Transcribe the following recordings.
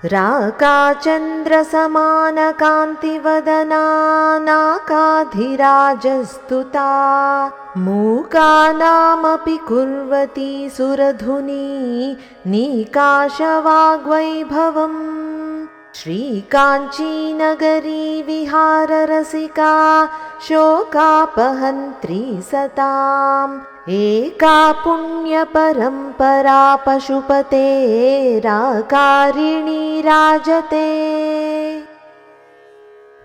राकाचन्द्रसमानकान्तिवदना नाकाधिराजस्तुता मूकानामपि कुर्वती सुरधुनी नीकाशवाग्वैभवम्। श्रीकाञ्चीनगरी विहाररसिका शोकापहन्त्री सताम् एका पुण्यपरम्परा पशुपतेराकारिणी राजते।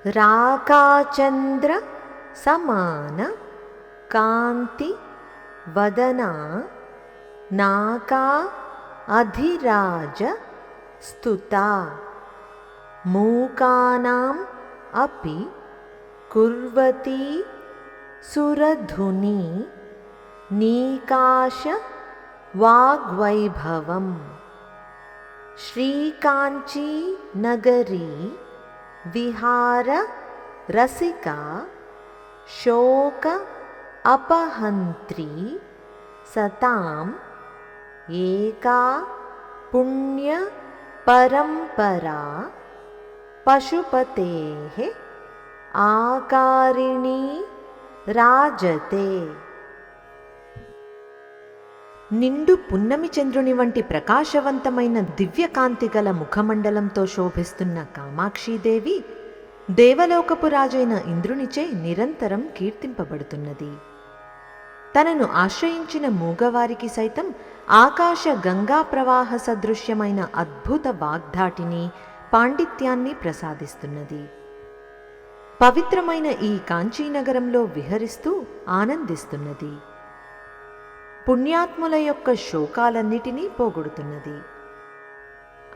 राकाचन्द्र समान कान्ति वदना नाका अधिराज स्तुता मूकानाम् अपि कुर्वती सुरधुनी नीकाश वाग्वैभवम्। श्रीकाञ्ची नगरी विहार रसिका शोक अपहन्त्री सताम् एका पुण्य परम्परा पशुपतेः आकारिणी రాజతే। నిండు పున్నమి చంద్రుని వంటి ప్రకాశవంతమైన దివ్యకాంతి గల ముఖమండలంతో శోభిస్తున్న కామాక్షీదేవి దేవలోకపు రాజైన ఇంద్రునిచే నిరంతరం కీర్తింపబడుతున్నది. తనను ఆశ్రయించిన మూగవారికి సైతం ఆకాశ గంగా ప్రవాహ సదృశ్యమైన అద్భుత వాగ్ధాటిని పాండిత్యాన్ని ప్రసాదిస్తున్నది. పవిత్రమైన ఈ కాంచీనగరంలో విహరిస్తూ ఆనందిస్తున్నది. పుణ్యాత్ముల యొక్క శోకాలన్నిటినీ పోగొడుతున్నది.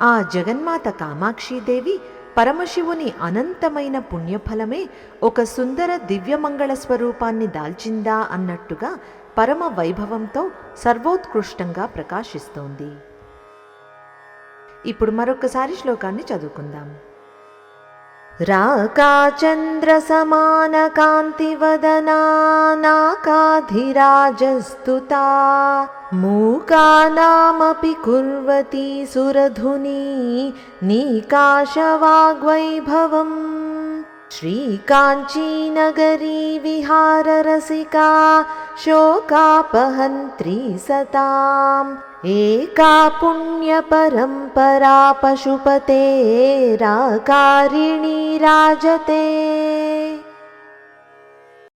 ఆ జగన్మాత కామాక్షీదేవి పరమశివుని అనంతమైన పుణ్యఫలమే ఒక సుందర దివ్యమంగళ స్వరూపాన్ని దాల్చిందా అన్నట్టుగా పరమ వైభవంతో సర్వోత్కృష్టంగా ప్రకాశిస్తోంది. ఇప్పుడు మరొకసారి శ్లోకాన్ని చదువుకుందాం. రాకాచంద్రసమానకాంతివదనా నాకాధిరాజస్తుతా మూకానామపి కుర్వతి సురధునీ నీకాశవాగ్వైభవम्. श्रीकाञ्चीनगरी विहाररसिका शोकापहन्त्री सताम् एका पुण्यपरम्परा पशुपतेराकारिणी राजते।